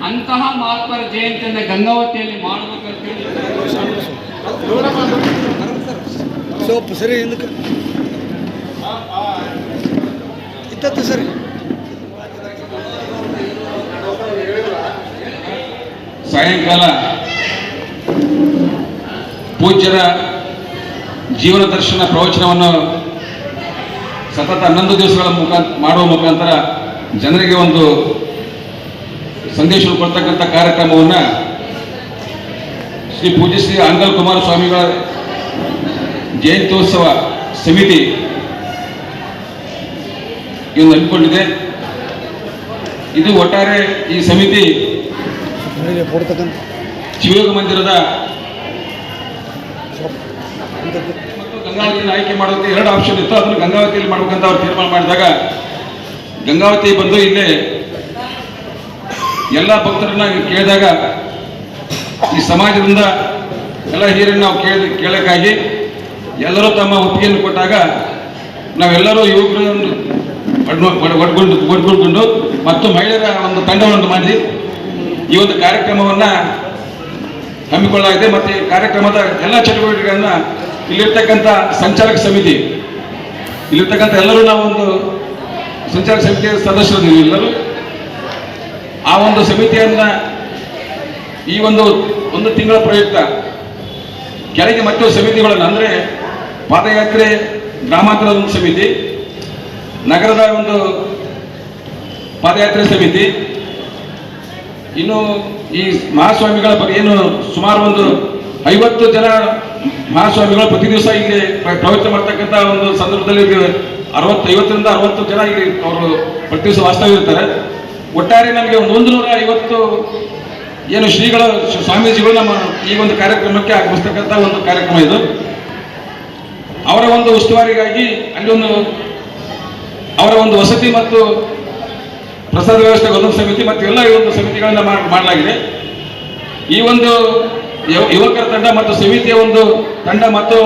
ಅಂತಹ ಮಹಾತ್ಮರ ಜಯಂತಿಯನ್ನು ಗಂಗಾವತಿಯಲ್ಲಿ ಮಾಡಬೇಕಂತೇಳಿ ಸರಿ ಇತ್ತತ್ತು ಸರಿ ಸಾಯಂಕಾಲ ಪೂಜ್ಯರ ಜೀವನ ದರ್ಶನ ಪ್ರವಚನವನ್ನು ಸತತ 11 ದಿವಸಗಳ ಮಾಡುವ ಮುಖಾಂತರ ಜನರಿಗೆ ಒಂದು ಸಂದೇಶವನ್ನು ಕೊಡ್ತಕ್ಕಂಥ ಕಾರ್ಯಕ್ರಮವನ್ನು ಶ್ರೀ ಪೂಜ್ಯ ಶ್ರೀ ಆಂಗಲ್ ಕುಮಾರಸ್ವಾಮಿಗಳ ಜಯಂತ್ಯೋತ್ಸವ ಸಮಿತಿ ಇನ್ನು ಹಮ್ಮಿಕೊಂಡಿದೆ. ಇದು ಒಟ್ಟಾರೆ ಈ ಸಮಿತಿ ಶಿವಯೋಗ ಮಂದಿರದ ಮತ್ತು ಗಂಗಾವತಿಯನ್ನು ಆಯ್ಕೆ ಮಾಡೋದಕ್ಕೆ 2 ಆಪ್ಷನ್ ಇತ್ತು. ಅದನ್ನು ಗಂಗಾವತಿಯಲ್ಲಿ ಮಾಡ್ಬೇಕಂತ ಅವ್ರು ತೀರ್ಮಾನ ಮಾಡಿದಾಗ ಗಂಗಾವತಿ ಬಂದು ಇಲ್ಲೇ ಎಲ್ಲ ಭಕ್ತರನ್ನ ಕೇಳಿದಾಗ ಈ ಸಮಾಜದಿಂದ ಎಲ್ಲ ಹಿರಿಯರನ್ನು ನಾವು ಕೇಳಕ್ಕಾಗಿ ಎಲ್ಲರೂ ತಮ್ಮ ಒಪ್ಪಿಗೆಯನ್ನು ಕೊಟ್ಟಾಗ ನಾವೆಲ್ಲರೂ ಯುವಕರನ್ನು ಒಡ್ಕೊಂಡು ಮತ್ತು ಮಹಿಳೆಯರ ಒಂದು ತಂಡವನ್ನು ಮಾಡಿ ಈ ಒಂದು ಕಾರ್ಯಕ್ರಮವನ್ನು ಹಮ್ಮಿಕೊಳ್ಳಲಾಗಿದೆ. ಮತ್ತು ಈ ಕಾರ್ಯಕ್ರಮದ ಎಲ್ಲ ಚಟುವಟಿಕೆಗಳನ್ನು ಇಲ್ಲಿರ್ತಕ್ಕಂಥ ಸಂಚಾಲಕ ಸಮಿತಿ ಇಲ್ಲಿರ್ತಕ್ಕಂಥ ಎಲ್ಲರೂ ನಾವು ಒಂದು ಸಂಚಾಲಕ ಸಮಿತಿಯ ಸದಸ್ಯರು ಎಲ್ಲರೂ ಆ ಒಂದು ಸಮಿತಿಯನ್ನು ಈ ಒಂದು ತಿಂಗಳ ಪ್ರಯುಕ್ತ ಕೆಳಗೆ ಮತ್ತು ಸಮಿತಿಗಳನ್ನು ಅಂದರೆ ಪಾದಯಾತ್ರೆ ಗ್ರಾಮಾಂತರದ ಒಂದು ಸಮಿತಿ, ನಗರದ ಒಂದು ಪಾದಯಾತ್ರೆ ಸಮಿತಿ, ಇನ್ನು ಈ ಮಹಾಸ್ವಾಮಿಗಳ ಏನು ಸುಮಾರು ಒಂದು 50 ಜನ ಮಹಾಸ್ವಾಮಿಗಳು ಪ್ರತಿ ದಿವಸ ಇಲ್ಲಿ ಪ್ರವಚನ ಮಾಡ್ತಕ್ಕಂಥ ಒಂದು ಸಂದರ್ಭದಲ್ಲಿ 50ರಿಂದ 60 ಜನ ಇಲ್ಲಿ ಅವರು ಪ್ರತಿ ದಿವಸ ವಾಸ್ತವ್ಯ ಇರ್ತಾರೆ. ಒಟ್ಟಾರೆ ನಮಗೆ 150 ಏನು ಶ್ರೀಗಳು ಸ್ವಾಮೀಜಿಗಳು ನಮ್ಮ ಈ ಒಂದು ಕಾರ್ಯಕ್ರಮಕ್ಕೆ ಆಗಮಿಸ್ತಕ್ಕಂಥ ಒಂದು ಕಾರ್ಯಕ್ರಮ ಇದು. ಅವರ ಒಂದು ಉಸ್ತುವಾರಿಗಾಗಿ ಅಲ್ಲಿ ಅವರ ಒಂದು ವಸತಿ ಮತ್ತು ಪ್ರಸಾದ ವ್ಯವಸ್ಥೆ ಒಂದೊಂದು ಸಮಿತಿ ಮತ್ತು ಎಲ್ಲ ಈ ಒಂದು ಸಮಿತಿಗಳನ್ನು ಮಾಡಲಾಗಿದೆ. ಈ ಒಂದು ಯುವಕರ ತಂಡ ಮತ್ತು ಸಮಿತಿಯ ಒಂದು ತಂಡ ಮತ್ತು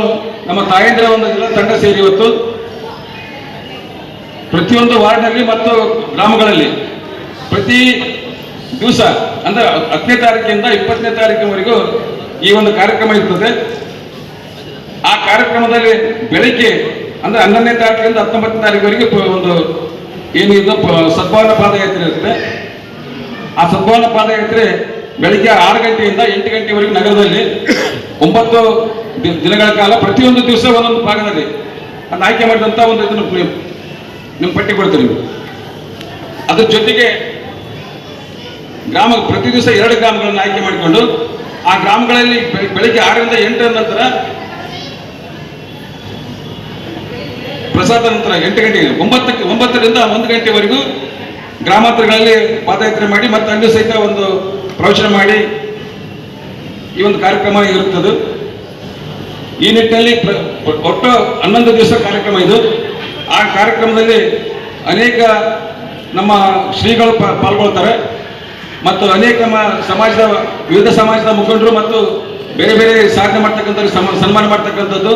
ನಮ್ಮ ತಾಯಂದಿರ ಒಂದು ಎಲ್ಲ ತಂಡ ಸೇರಿ ಇವತ್ತು ಪ್ರತಿಯೊಂದು ವಾರ್ಡ್ನಲ್ಲಿ ಮತ್ತು ಗ್ರಾಮಗಳಲ್ಲಿ ಪ್ರತಿ ದಿವಸ ಅಂದ್ರೆ 10ನೇ ತಾರೀಕಿಂದ 20ನೇ ತಾರೀಕಿನವರೆಗೂ ಈ ಒಂದು ಕಾರ್ಯಕ್ರಮ ಇರ್ತದೆ. ಆ ಕಾರ್ಯಕ್ರಮದಲ್ಲಿ ಬೆಳಿಗ್ಗೆ ಅಂದ್ರೆ 11ನೇ ತಾರೀಕಿಂದ 19ನೇ ತಾರೀಕಿವರೆಗೆ ಒಂದು ಏನಿದು ಸದ್ಭಾವನಾ ಪಾದಯಾತ್ರೆ ಇರುತ್ತೆ. ಆ ಸದ್ಭಾವನಾ ಪಾದಯಾತ್ರೆ ಬೆಳಿಗ್ಗೆ 6 ಗಂಟೆಯಿಂದ 8 ಗಂಟೆವರೆಗೂ ನಗರದಲ್ಲಿ 9 ದಿನಗಳ ಕಾಲ ಪ್ರತಿಯೊಂದು ದಿವಸ ಒಂದೊಂದು ಭಾಗದಲ್ಲಿ ಅದು ಆಯ್ಕೆ ಮಾಡಿದಂಥ ಒಂದು ಇದನ್ನು ನಿಮ್ಮ ಪಟ್ಟಿ ಕೊಡ್ತೀವಿ. ಅದ್ರ ಜೊತೆಗೆ ಪ್ರತಿ ದಿವಸ 2 ಗ್ರಾಮಗಳನ್ನು ಆಯ್ಕೆ ಮಾಡಿಕೊಂಡು ಆ ಗ್ರಾಮಗಳಲ್ಲಿ ಬೆಳಿಗ್ಗೆ 6ರಿಂದ 8 ನಂತರ ಪ್ರಸಾದ ನಂತರ 8 ಗಂಟೆಗೆ 9ರಿಂದ 1 ಗಂಟೆವರೆಗೂ ಗ್ರಾಮಾಂತರಗಳಲ್ಲಿ ಪಾದಯಾತ್ರೆ ಮಾಡಿ ಮತ್ತೆ ಅಲ್ಲಿ ಸಹಿತ ಒಂದು ಪ್ರವಚನ ಮಾಡಿ ಈ ಒಂದು ಕಾರ್ಯಕ್ರಮ ಇರುತ್ತದೆ. ಈ ನಿಟ್ಟಿನಲ್ಲಿ ಒಟ್ಟು 11 ದಿವಸ ಕಾರ್ಯಕ್ರಮ ಇದು. ಆ ಕಾರ್ಯಕ್ರಮದಲ್ಲಿ ಅನೇಕ ನಮ್ಮ ಶ್ರೀಗಳು ಪಾಲ್ಗೊಳ್ತಾರೆ ಮತ್ತು ಅನೇಕ ನಮ್ಮ ಸಮಾಜದ ವಿವಿಧ ಸಮಾಜದ ಮುಖಂಡರು ಮತ್ತು ಬೇರೆ ಬೇರೆ ಸಾಧನೆ ಮಾಡ್ತಕ್ಕಂಥ ಸನ್ಮಾನ ಮಾಡ್ತಕ್ಕಂಥದ್ದು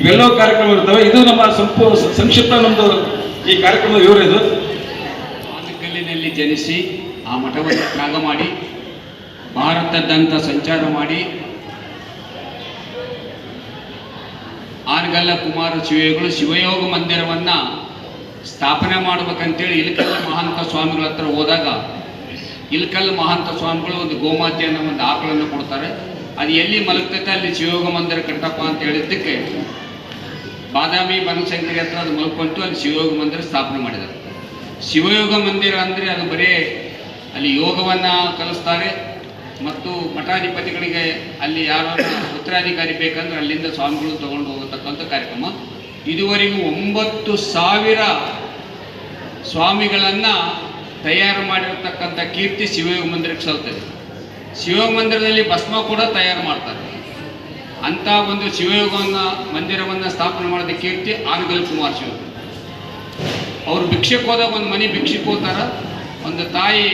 ಇವೆಲ್ಲವೂ ಕಾರ್ಯಕ್ರಮ ಇರ್ತವೆ. ಇದು ನಮ್ಮ ಸಂಕ್ಷಿಪ್ತ ನಮ್ಮದು ಈ ಕಾರ್ಯಕ್ರಮದ ವಿವರ. ಇದು ಆನಕಲ್ಲಿನಲ್ಲಿ ಜನಿಸಿ ಆ ಮಠವನ್ನು ತ್ಯಾಗ ಮಾಡಿ ಭಾರತದಂತ ಸಂಚಾರ ಮಾಡಿ ಆನಗಲ್ಲ ಕುಮಾರ ಶಿವಯೋಗಿಗಳು ಶಿವಯೋಗ ಮಂದಿರವನ್ನು ಸ್ಥಾಪನೆ ಮಾಡ್ಬೇಕಂತೇಳಿ ಇಲಕಲ್ಲ ಮಹಾಂತ ಸ್ವಾಮಿಗಳ ಹತ್ರ ಹೋದಾಗ ಇಲಕಲ್ಲ ಮಹಾಂತ ಸ್ವಾಮಿಗಳು ಒಂದು ಗೋಮಾತೆಯನ್ನು ಒಂದು ಆಕಳನ್ನು ಕೊಡ್ತಾರೆ. ಅದು ಎಲ್ಲಿ ಮಲಗ್ತೈತೆ ಅಲ್ಲಿ ಶಿವಯೋಗ ಮಂದಿರ ಕಟ್ಟಪ್ಪ ಅಂತ ಹೇಳಿದ್ದಕ್ಕೆ ಬಾದಾಮಿ ಬನಶಂಕರಿ ಹತ್ರ ಅದು ಮಲ್ಕೊಂತು ಅಲ್ಲಿ ಶಿವಯೋಗ ಮಂದಿರ ಸ್ಥಾಪನೆ ಮಾಡಿದ್ದಾರೆ. ಶಿವಯೋಗ ಮಂದಿರ ಅಂದರೆ ಅದು ಬರೀ ಅಲ್ಲಿ ಯೋಗವನ್ನು ಕಲಿಸ್ತಾರೆ ಮತ್ತು ಮಠಾಧಿಪತಿಗಳಿಗೆ ಅಲ್ಲಿ ಯಾರು ಉತ್ತರಾಧಿಕಾರಿ ಬೇಕಂದ್ರೆ ಅಲ್ಲಿಂದ ಸ್ವಾಮಿಗಳು ತಗೊಂಡು ಹೋಗತಕ್ಕಂಥ ಕಾರ್ಯಕ್ರಮ. ಇದುವರೆಗೂ 9,000 ಸ್ವಾಮಿಗಳನ್ನು ತಯಾರು ಮಾಡಿರತಕ್ಕಂಥ ಕೀರ್ತಿ ಶಿವಯೋಗ ಮಂದಿರಕ್ಕೆ ಸಲ್ತದೆ. ಶಿವಯೋಗ ಮಂದಿರದಲ್ಲಿ ಭಸ್ಮ ಕೂಡ ತಯಾರು ಮಾಡ್ತಾರೆ. ಅಂಥ ಒಂದು ಶಿವಯೋಗ ಮಂದಿರವನ್ನು ಸ್ಥಾಪನೆ ಮಾಡಿದ ಕೀರ್ತಿ ಆನಗಲ್ ಕುಮಾರ್ ಶಿವ. ಅವರು ಭಿಕ್ಷಕ್ಕೆ ಹೋದಾಗ ಒಂದು ಮನೆ ಭಿಕ್ಷಕ್ಕೆ ಹೋಗ್ತಾರ. ಒಂದು ತಾಯಿ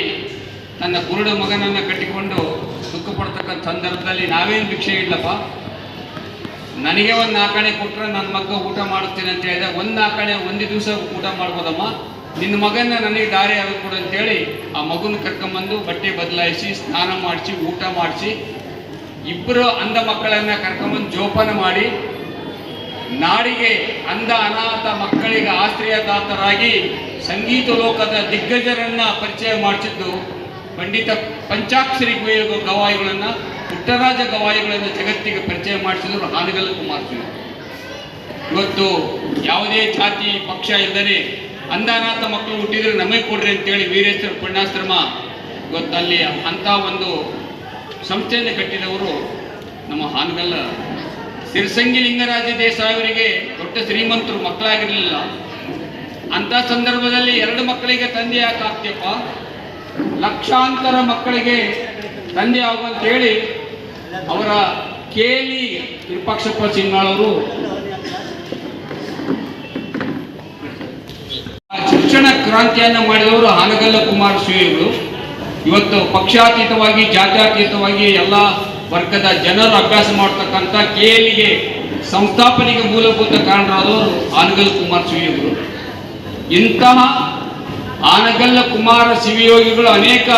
ತನ್ನ ಕುರುಡ ಮಗನನ್ನು ಕಟ್ಟಿಕೊಂಡು ದುಃಖ ಪಡ್ತಕ್ಕಂಥ ಸಂದರ್ಭದಲ್ಲಿ ನಾವೇನು ಭಿಕ್ಷೆ ಇಲ್ಲಪ್ಪ, ನನಗೆ ಒಂದು 4 ಆಣೆ ಕೊಟ್ಟರೆ ನನ್ನ ಮಗ ಊಟ ಮಾಡುತ್ತೇನೆ ಅಂತ ಹೇಳಿದಾಗ 1 4 ಆಣೆ ಒಂದು ದಿವಸ ಊಟ ಮಾಡ್ಬೋದಮ್ಮ, ನಿನ್ನ ಮಗನ ನನಗೆ ದಾರಿ ಕೊಡು ಅಂತೇಳಿ ಆ ಮಗುನ ಕರ್ಕೊಂಬಂದು ಬಟ್ಟೆ ಬದಲಾಯಿಸಿ ಸ್ನಾನ ಮಾಡಿಸಿ ಊಟ ಮಾಡಿಸಿ ಇಬ್ಬರು ಅಂಧ ಮಕ್ಕಳನ್ನು ಕರ್ಕೊಂಬಂದು ಜೋಪಾನ ಮಾಡಿ ನಾಡಿಗೆ ಅಂಧ ಅನಾಥ ಮಕ್ಕಳಿಗೆ ಆಶ್ರಯದಾತರಾಗಿ ಸಂಗೀತ ಲೋಕದ ದಿಗ್ಗಜರನ್ನ ಪರಿಚಯ ಮಾಡಿಸಿದ್ದು ಪಂಡಿತ ಪಂಚಾಕ್ಷರಿ ಗವಾಯಿಗಳನ್ನು ಪುಟ್ಟರಾಜ ಗವಾಯಿಗಳನ್ನು ಜಗತ್ತಿಗೆ ಪರಿಚಯ ಮಾಡಿಸಿದ್ರು ಹಾನಗಲ್ಲ ಕುಮಾರಸ್ವಾಮಿ. ಇವತ್ತು ಯಾವುದೇ ಜಾತಿ ಪಕ್ಷ ಇಲ್ಲದೆ ಅಂಧ ಅನಾಥ ಮಕ್ಕಳು ಹುಟ್ಟಿದ್ರೆ ನಮಗೆ ಕೊಡ್ರಿ ಅಂತೇಳಿ ವೀರೇಶ್ವರ ಪುಣ್ಯಾಶ್ರಮ ಇವತ್ತು ಅಲ್ಲಿ ಅಂಥ ಒಂದು ಸಂಸ್ಥೆಯನ್ನು ಕಟ್ಟಿದವರು ನಮ್ಮ ಹಾನಗಲ್ಲ. ಸಿರಸಂಗಿ ಲಿಂಗರಾಜ ದೇಸಾಯಿ ಅವರಿಗೆ ದೊಡ್ಡ ಶ್ರೀಮಂತರು ಮಕ್ಕಳಾಗಿರಲಿಲ್ಲ. ಅಂಥ ಸಂದರ್ಭದಲ್ಲಿ 2 ಮಕ್ಕಳಿಗೆ ತಂದೆ ಯಾಕಾಗ್ತಿಯಪ್ಪ, ಲಕ್ಷಾಂತರ ಮಕ್ಕಳಿಗೆ ತಂದೆ ಆಗುವಂತೇಳಿ ಅವರ ಕೇಳಿ ವಿರೂಪಾಕ್ಷಪ್ಪ ಸಿಂಗಾಳವರು ಶಿಕ್ಷಣ ಕ್ರಾಂತಿಯನ್ನು ಮಾಡಿದವರು ಹಾನಗಲ್ಲ ಕುಮಾರಸ್ವಾಮಿಗಳು. ಇವತ್ತು ಪಕ್ಷಾತೀತವಾಗಿ ಜಾತ್ಯತೀತವಾಗಿ ಎಲ್ಲ ವರ್ಗದ ಜನರು ಅಭ್ಯಾಸ ಮಾಡ್ತಕ್ಕಂಥ ಕೇಲಿಗೆ ಸಂಸ್ಥಾಪನೆಗೆ ಮೂಲಭೂತ ಕಾರಣರಾದವರು ಹಾನಗಲ್ಲ ಕುಮಾರಸ್ವಾಮಿಗಳು. ಇಂತಹ ಹಾನಗಲ್ಲ ಕುಮಾರ ಶಿವಯೋಗಿಗಳು ಅನೇಕ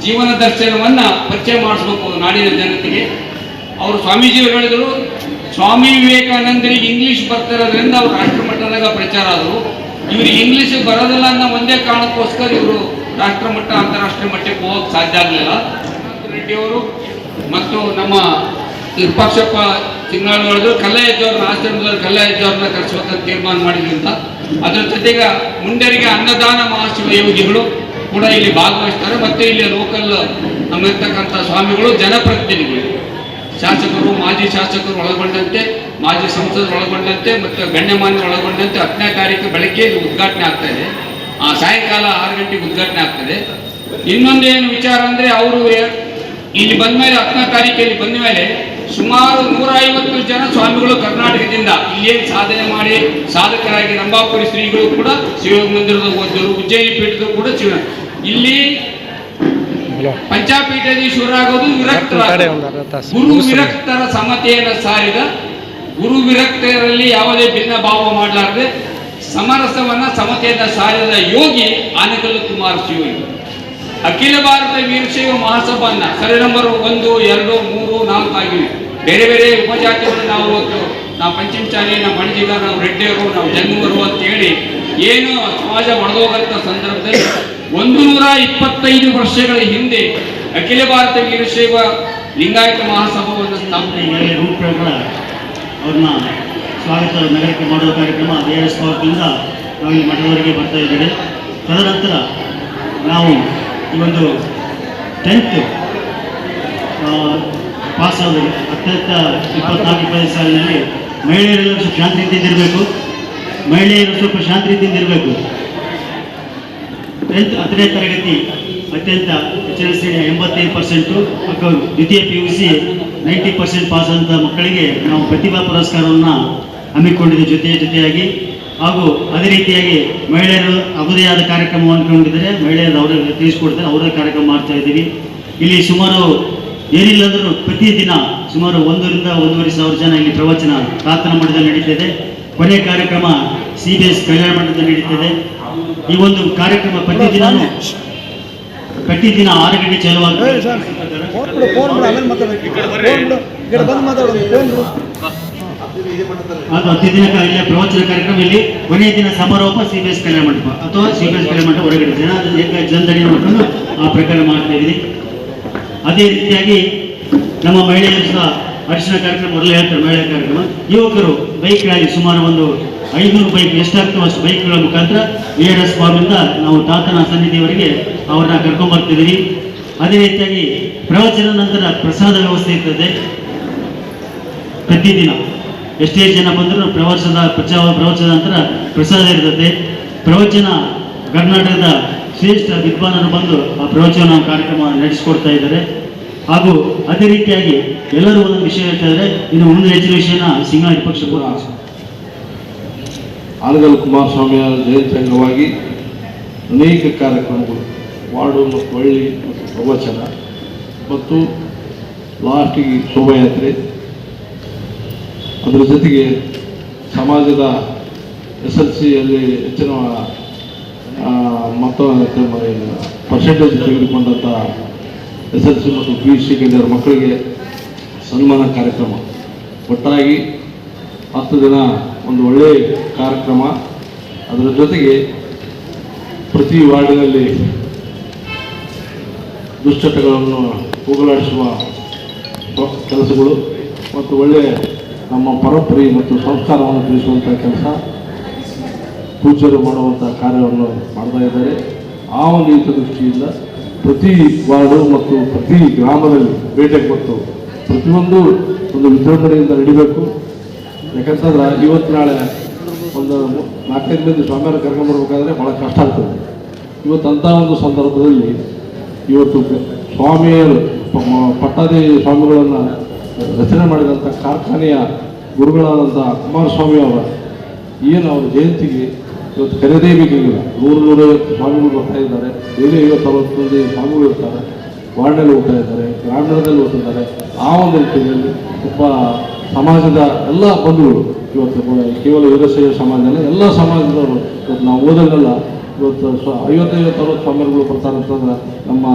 ಜೀವನ ದರ್ಶನವನ್ನ ಪರಿಚಯ ಮಾಡಿಸ್ಬೇಕು ನಾಡಿನ ಜನತೆಗೆ. ಅವರು ಸ್ವಾಮೀಜಿಯವರು ಹೇಳಿದರು, ಸ್ವಾಮಿ ವಿವೇಕಾನಂದರಿಗೆ ಇಂಗ್ಲಿಷ್ ಬರ್ತಿರೋದ್ರಿಂದ ಅವರು ರಾಷ್ಟ್ರಮಟ್ಟದಾಗ ಪ್ರಚಾರ ಆದರು. ಇವ್ರಿಗೆ ಇಂಗ್ಲಿಷ್ ಬರೋದಿಲ್ಲ ಅನ್ನೋ ಒಂದೇ ಕಾರಣಕ್ಕೋಸ್ಕರ ಇವರು ರಾಷ್ಟ್ರಮಟ್ಟ ಅಂತಾರಾಷ್ಟ್ರೀಯ ಮಟ್ಟಕ್ಕೆ ಹೋಗಕ್ಕೆ ಸಾಧ್ಯ ಆಗಲಿಲ್ಲ. ರೆಡ್ಡಿಯವರು ಮತ್ತು ನಮ್ಮ ವಿರೂಪಾಕ್ಷಪ್ಪ ಸಿಂಗಾಳ ಹೇಳಿದ್ರು, ಕಲ್ಲಯ್ಯಜ್ಜವ್ರನ್ನ ಆಶ್ರಮದಲ್ಲಿ ಕಲ್ಲಯ್ಯಜ್ಜವ್ರನ್ನ ಕರೆಸ್ಬೇಕಂತ ತೀರ್ಮಾನ ಮಾಡಿದ್ರಿಂದ ಅದರ ಜೊತೆಗೆ ಮುಂಡರಿಗೆ ಅನ್ನದಾನ ಮಹಾಶಿವ ಯೋಗಿಗಳು ಕೂಡ ಇಲ್ಲಿ ಭಾಗವಹಿಸ್ತಾರೆ. ಮತ್ತು ಇಲ್ಲಿ ಲೋಕಲ್ ನಮ್ಮಿರ್ತಕ್ಕಂಥ ಸ್ವಾಮಿಗಳು, ಜನಪ್ರತಿನಿಧಿಗಳು, ಶಾಸಕರು, ಮಾಜಿ ಶಾಸಕರು ಒಳಗೊಂಡಂತೆ, ಮಾಜಿ ಸಂಸದರು ಒಳಗೊಂಡಂತೆ ಮತ್ತು ಗಣ್ಯಮಾನ್ಯರು ಒಳಗೊಂಡಂತೆ 10ನೇ ತಾರೀಕು ಬೆಳಗ್ಗೆ ಇದು ಉದ್ಘಾಟನೆ ಆಗ್ತಾ ಇದೆ. ಸಾಯಂಕಾಲ 6 ಗಂಟೆಗೆ ಉದ್ಘಾಟನೆ ಆಗ್ತದೆ. ಇನ್ನೊಂದೇನು ವಿಚಾರ ಅಂದರೆ ಅವರು ಇಲ್ಲಿ ಬಂದ ಮೇಲೆ 10ನೇ ತಾರೀಕಲ್ಲಿ ಬಂದ ಮೇಲೆ ಸುಮಾರು 150 ಜನ ಸ್ವಾಮಿಗಳು ಕರ್ನಾಟಕದಿಂದ ಇಲ್ಲೇನು ಸಾಧನೆ ಮಾಡಿ ಸಾಧಕರಾಗಿ ರಂಭಾಪುರಿ ಶ್ರೀಗಳು ಕೂಡ ಶಿವಯೋಗ ಮಂದಿರದ ಓದಿದರು, ಉಜ್ಜಯಿನಿ ಪೀಠದ ಕೂಡ ಇಲ್ಲಿ ಪಂಚಾಪೀಠಾಧೀಶ್ವರಾಗೋದು ಗುರು ವಿರಕ್ತರ ಸಮತೆಯನ್ನು ಸಾರಿದ, ಗುರು ವಿರಕ್ತರಲ್ಲಿ ಯಾವುದೇ ಭಿನ್ನ ಭಾವ ಮಾಡಲಾರದೆ ಸಮರಸವನ್ನ ಸಮತೆಯನ್ನು ಸಾರಿದ ಯೋಗಿ ಹಾನಗಲ್ಲ ಕುಮಾರಸ್ವಾಮಿ. ಅಖಿಲ ಭಾರತ ವೀರಶೈವ ಮಹಾಸಭಾನ್ನ ಸರಿ ನಂಬರ್ 1, 2, 3, 4 ಆಗಿವೆ. ಬೇರೆ ಬೇರೆ ಉಪಜಾತಿಗಳು ನಾವು ಪಂಚಮಚಾರಿ, ನಾವು ಮಣಜಿಗ, ನಾವು ರೆಡ್ಡಿಯವರು, ನಾವು ಜಂಗಮರು ಅಂತ ಹೇಳಿ ಏನು ಸಮಾಜ ಒಡೆದೋಗಂತ ಸಂದರ್ಭದಲ್ಲಿ 125 ವರ್ಷಗಳ ಹಿಂದೆ ಅಖಿಲ ಭಾರತ ವೀರಶೈವ ಲಿಂಗಾಯತ ಮಹಾಸಭಾವನ್ನು ಸ್ಥಾಪನೆ ಮಾಡಿ ಅವ್ರನ್ನ ಸ್ವಾಗತ ನಗರಕ್ಕೆ ಮಾಡುವ ಕಾರ್ಯಕ್ರಮ ARS ಪಾರ್ಕ್ನಿಂದ ನಾವು ಇಲ್ಲಿ ಮಠದವರೆಗೆ ಬರ್ತಾ ಇದ್ದೇವೆ. ತದನಂತರ ನಾವು ಈ ಒಂದು 10th ಪಾಸ್ ಆದವರು 24-25 ಸಾಲಿನಲ್ಲಿ ಮಹಿಳೆಯರು ಸ್ವಲ್ಪ ಶಾಂತಿ ರೀತಿಯಿಂದ ಇರಬೇಕು. ಮಹಿಳೆಯರು ಸ್ವಲ್ಪ ಶಾಂತಿ ರೀತಿಯಿಂದ ಇರಬೇಕು. 10ನೇ ತರಗತಿ ಅತ್ಯಂತ ಹೆಚ್ಚಿನ ಶ್ರೇಣಿಯ 85% ಮಕ್ಕಳು, ದ್ವಿತೀಯ PUC 90% ಪಾಸ್ ಅಂತ ಮಕ್ಕಳಿಗೆ ನಾವು ಪ್ರತಿಭಾ ಪುರಸ್ಕಾರವನ್ನು ಹಮ್ಮಿಕೊಂಡಿದ್ದ ಜೊತೆಯಾಗಿ ಹಾಗೂ ಅದೇ ರೀತಿಯಾಗಿ ಮಹಿಳೆಯರು ಅವರದೇ ಆದ ಕಾರ್ಯಕ್ರಮವನ್ನು ಹಮ್ಮಿಕೊಂಡಿದ್ದಾರೆ. ಮಹಿಳೆಯರು ಅವರಿಗೆ ತಿಳಿಸ್ಕೊಡ್ತಾರೆ, ಅವರೇ ಕಾರ್ಯಕ್ರಮ ಮಾಡ್ತಾ ಇದ್ದೀವಿ. ಇಲ್ಲಿ ಸುಮಾರು ಏನಿಲ್ಲಂದರೂ ಪ್ರತಿದಿನ ಸುಮಾರು 1 ರಿಂದ 1.5 ಸಾವಿರ ಜನ ಇಲ್ಲಿ ಪ್ರವಚನ ಪ್ರಾರ್ಥನಾ ಮಠದಲ್ಲಿ ನಡೀತಿದೆ. ಕೊನೆಯ ಕಾರ್ಯಕ್ರಮ CBS ಕಲ್ಯಾಣ ಮಂಟಪದಲ್ಲಿ ನಡೀತಿದೆ. ಈ ಒಂದು ಕಾರ್ಯಕ್ರಮ ಪ್ರತಿದಿನ 6 ಗಂಟೆ ಚಾಲುವಾಗ್ತದೆ. ಅದು 10 ದಿನಕ ಇಲ್ಲೇ ಪ್ರವಚನ ಕಾರ್ಯಕ್ರಮ, ಇಲ್ಲಿ ಕೊನೆಯ ದಿನ ಸಮಾರೋಪ CBS ಕಲ್ಯಾಣ ಮಂಟಪ ಅಥವಾ CBS ಕಲ್ಯಾಣ ಮಂಟಪ ಹೊರಗಡೆ ಜನದಡಿ ನೋಡ್ಕೊಂಡು ಆ ಪ್ರಕಾರ ಮಾಡ್ತಾ ಇದ್ದೀವಿ. ಅದೇ ರೀತಿಯಾಗಿ ನಮ್ಮ ಮಹಿಳೆಯರು ಸಹ ಅರಿಶಿನ ಕಾರ್ಯಕ್ರಮ ಮೊದಲೇ ಹೇಳ್ತಾರೆ. ಮಹಿಳೆಯ ಕಾರ್ಯಕ್ರಮ, ಯುವಕರು ಬೈಕ್ ರ್ಯಾಲಿ ಸುಮಾರು ಒಂದು 500 ಬೈಕ್ ಎಷ್ಟಾಗ್ತವೆ ಅಷ್ಟು ಬೈಕ್ಗಳ ಮುಖಾಂತರ ARS ಫಾರ್ಮಿಂದ ನಾವು ತಾತನ ಸನ್ನಿಧಿಯವರೆಗೆ ಅವ್ರನ್ನ ಕರ್ಕೊಂಡ್ಬರ್ತಿದ್ದೀವಿ. ಅದೇ ರೀತಿಯಾಗಿ ಪ್ರವಚನ ನಂತರ ಪ್ರಸಾದ ವ್ಯವಸ್ಥೆ ಇರ್ತದೆ. ಪ್ರತಿದಿನ ಎಷ್ಟೇ ಜನ ಬಂದರೂ ಪ್ರವಚನ ನಂತರ ಪ್ರಸಾದ ಇರ್ತದೆ. ಪ್ರವಚನ ಕರ್ನಾಟಕದ ಶ್ರೇಷ್ಠ ವಿದ್ವಾನರು ಬಂದು ಆ ಪ್ರವಚನ ಕಾರ್ಯಕ್ರಮ ನಡೆಸಿಕೊಡ್ತಾ ಇದ್ದಾರೆ. ಹಾಗೂ ಅದೇ ರೀತಿಯಾಗಿ ಎಲ್ಲರೂ ಒಂದೊಂದು ವಿಷಯ ಹೇಳ್ತಾ ಇದ್ದಾರೆ. ಇನ್ನು ಮುಂದೆ ಹೆಚ್ಚಿನ ವಿಷಯನ ಸಿಂಗಾಳ ವಿಪಕ್ಷ ಹಾನಗಲ್ಲ ಕುಮಾರಸ್ವಾಮಿಯ ಜಯಂತಿ ಅಂಗವಾಗಿ ಅನೇಕ ಕಾರ್ಯಕ್ರಮಗಳು, ವಾರ್ಡು ಮತ್ತು ಹಳ್ಳಿ ಮತ್ತು ಪ್ರವಚನ ಮತ್ತು ಲಾಸ್ಟಿಗೆ ಶೋಭಾಯಾತ್ರೆ, ಅದರ ಜೊತೆಗೆ ಸಮಾಜದ SLCಯಲ್ಲಿ ಹೆಚ್ಚಿನ ಮತ್ತು ಪರ್ಸೆಂಟೇಜ್ ತೆಗೆದುಕೊಂಡಂಥ SLC ಮತ್ತು PUC ಕಲಿಯರ ಮಕ್ಕಳಿಗೆ ಸನ್ಮಾನ ಕಾರ್ಯಕ್ರಮ. ಒಟ್ಟಾಗಿ 10 ದಿನ ಒಂದು ಒಳ್ಳೆಯ ಕಾರ್ಯಕ್ರಮ. ಅದರ ಜೊತೆಗೆ ಪ್ರತಿ ವಾರ್ಡಿನಲ್ಲಿ ದುಶ್ಚಟಗಳನ್ನು ಹೋಗಲಾಡಿಸುವ ಕೆಲಸಗಳು ಮತ್ತು ಒಳ್ಳೆಯ ನಮ್ಮ ಪರಂಪರೆ ಮತ್ತು ಸಂಸ್ಕಾರವನ್ನು ತಿಳಿಸುವಂಥ ಕೆಲಸ ಪೂಜ್ಯರು ಮಾಡುವಂಥ ಕಾರ್ಯವನ್ನು ಮಾಡ್ತಾ ಇದ್ದಾರೆ. ಆ ಒಂದು ಹಿತದೃಷ್ಟಿಯಿಂದ ಪ್ರತಿ ವಾರ್ಡು ಮತ್ತು ಪ್ರತಿ ಗ್ರಾಮದಲ್ಲಿ ಭೇಟಿ ಕೊಟ್ಟು ಪ್ರತಿಯೊಂದು ಒಂದು ವಿಜೃಂಭಣೆಯಿಂದ ನಡಿಬೇಕು. ಯಾಕಂತಂದ್ರೆ ಇವತ್ತು ನಾಳೆ ಒಂದು 4-5 ಮಂದಿ ಸ್ವಾಮಿಯವರು ಕರ್ಕೊಂಡ್ಬರ್ಬೇಕಾದ್ರೆ ಭಾಳ ಕಷ್ಟ ಆಗ್ತದೆ. ಇವತ್ತು ಅಂಥ ಒಂದು ಸಂದರ್ಭದಲ್ಲಿ ಇವತ್ತು ಸ್ವಾಮಿಯರು ಪಟ್ಟಾದಿ ಸ್ವಾಮಿಗಳನ್ನು ರಚನೆ ಮಾಡಿದಂಥ ಕಾರ್ಖಾನೆಯ ಗುರುಗಳಾದಂಥ ಕುಮಾರಸ್ವಾಮಿ ಅವರ ಏನು ಅವರ ಜಯಂತಿಗೆ ಇವತ್ತು ಕರೆಯಲೇಬೇಕಾಗಿಲ್ಲ. 100-150 ಸ್ವಾಮಿಗಳು ಬರ್ತಾ ಇದ್ದಾರೆ. ಡೈಲಿ 50-60 ಮಂದಿ ಸ್ವಾಮಿಗಳು ಇರ್ತಾರೆ. ವಾರ್ಡ್ನಲ್ಲಿ ಹೋಗ್ತಾ ಇದ್ದಾರೆ, ಗ್ರಾಮೀಣದಲ್ಲಿ ಹೋಗ್ತಿದ್ದಾರೆ. ಆ ಒಂದು ರೀತಿಯಲ್ಲಿ ಒಬ್ಬ ಸಮಾಜದ ಎಲ್ಲ ಬಂಧುಗಳು ಇವತ್ತು ಕೇವಲ ವೀರಶೈವ ಸಮಾಜ ಅಲ್ಲ, ಎಲ್ಲ ಸಮಾಜದವರು ಇವತ್ತು ನಾವು ಓದಲ್ಲೆಲ್ಲ ಇವತ್ತು 50-60 ಸ್ವಾಮಿಗಳು ಬರ್ತಾರೆ ಅಂತಂದ್ರೆ ನಮ್ಮ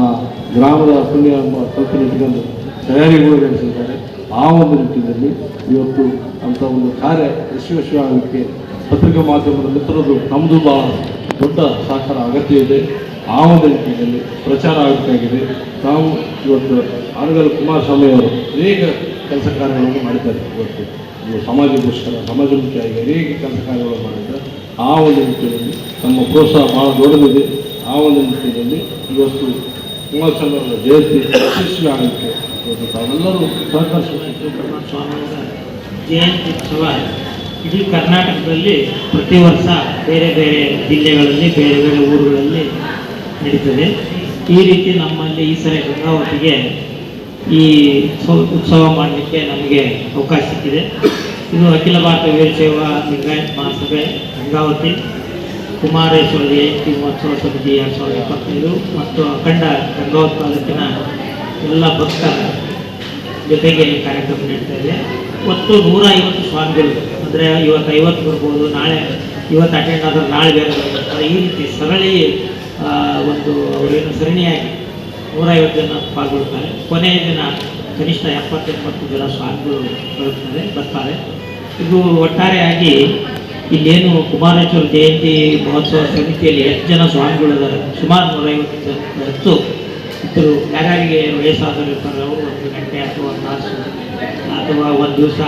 ಗ್ರಾಮದ ಪುಣ್ಯ ಕಲ್ಪನೆ ಇಟ್ಕೊಂಡು ತಯಾರಿಗಳು ನಡೆಸಿದ್ದಾರೆ. ಆ ಒಂದು ನಿಟ್ಟಿನಲ್ಲಿ ಇವತ್ತು ಅಂಥ ಒಂದು ಕಾರ್ಯ ಯಶಸ್ವಿಯಾಗಲಿಕ್ಕೆ ಪತ್ರಿಕಾ ಮಾಧ್ಯಮದ ಮಿತ್ರರದು ನಮ್ಮದು ಭಾಳ ದೊಡ್ಡ ಸಹಕಾರ ಅಗತ್ಯ ಇದೆ. ಆ ಒಂದು ನಿಟ್ಟಿನಲ್ಲಿ ಪ್ರಚಾರ ಆಗಬೇಕಾಗಿದೆ. ನಾವು ಇವತ್ತು ಆನಗಲ್ ಕುಮಾರಸ್ವಾಮಿ ಅವರು ಅನೇಕ ಕೆಲಸ ಕಾರ್ಯಗಳನ್ನು ಮಾಡಿದ್ದಾರೆ. ಇವತ್ತು ಸಮಾಜಕ್ಕೋಸ್ಕರ ಸಮಾಜಮುಖಿಯಾಗಿ ಅನೇಕ ಕೆಲಸ ಕಾರ್ಯಗಳನ್ನು ಮಾಡಿದ್ದಾರೆ. ಆ ಒಂದು ನಿಟ್ಟಿನಲ್ಲಿ ನಮ್ಮ ಪ್ರೋತ್ಸಾಹ ಭಾಳ ದೊಡ್ಡದಿದೆ. ಆ ಒಂದು ನಿಟ್ಟಿನಲ್ಲಿ ಇವತ್ತು ಕುಮಾರಸ್ವಾಮಿ ಅವರ ಜಯಂತಿ ಯಶಸ್ವಿ ಆಗಲಿಕ್ಕೆ ಇವತ್ತು ತಾವೆಲ್ಲರೂ ಸಹಕರಿಸಬೇಕು. ಕುಮಾರಸ್ವಾಮಿಯವರ ಜಯಂತಿ ಉತ್ಸವ ಇಡೀ ಕರ್ನಾಟಕದಲ್ಲಿ ಪ್ರತಿ ವರ್ಷ ಬೇರೆ ಬೇರೆ ಜಿಲ್ಲೆಗಳಲ್ಲಿ ಬೇರೆ ಬೇರೆ ಊರುಗಳಲ್ಲಿ ನಡೀತದೆ. ಈ ರೀತಿ ನಮ್ಮಲ್ಲಿ ಈ ಸಲ ಗಂಗಾವತಿಗೆ ಈ ಉತ್ಸವ ಮಾಡಲಿಕ್ಕೆ ನಮಗೆ ಅವಕಾಶ ಸಿಕ್ಕಿದೆ. ಇದು ಅಖಿಲ ಭಾರತ ವೀರಶೈವ ಲಿಂಗಾಯತ ಮಹಾಸಭೆ ಗಂಗಾವತಿ ಕುಮಾರೇಶ್ವರ ಜಯಂತಿ ಮಹೋತ್ಸವ ಸಮಿತಿ 2025 ಮತ್ತು ಅಖಂಡ ಗಂಗಾವತಿ ತಾಲೂಕಿನ ಎಲ್ಲ ಭಕ್ತರ ಜೊತೆಗೆ ಕಾರ್ಯಕ್ರಮ ನಡೀತಾ ಇದೆ. ಒಟ್ಟು 150 ಸ್ವಾಮಿಗಳು, ಅಂದರೆ ಇವತ್ತು 50 ಬರ್ಬೋದು, ನಾಳೆ ಇವತ್ತು ಅಟೆಂಡ್ ಆದ್ರೆ ನಾಳೆ ಬೇರೆ ಬರ್ತಾರೆ. ಈ ರೀತಿ ಸರಳಿ ಒಂದು ಅವರೇನು ಸರಣಿಯಾಗಿ 150 ಜನ ಪಾಲ್ಗೊಳ್ತಾರೆ. ಕೊನೆಯ ದಿನ ಕನಿಷ್ಠ 70-80 ಜನ ಸ್ವಾಮಿಗಳು ಬರ್ತಾರೆ. ಇದು ಒಟ್ಟಾರೆಯಾಗಿ ಇಲ್ಲೇನು ಕುಮಾರೇಶ್ವರ ಜಯಂತಿ ಮಹೋತ್ಸವ ಸಮಿತಿಯಲ್ಲಿ ಎಷ್ಟು ಜನ ಸ್ವಾಮಿಗಳಿದ್ದಾರೆ, ಸುಮಾರು 150 ಹೆಚ್ಚು ಇದ್ದರು. ಯಾರ್ಯಾರಿಗೆ ವಯಸ್ಸಾದರೂ ಇರ್ತಾರೆ ಅವರು 1 ಗಂಟೆ ಅಥವಾ 1 ತಾಸು ಅಥವಾ 1 ದಿವಸ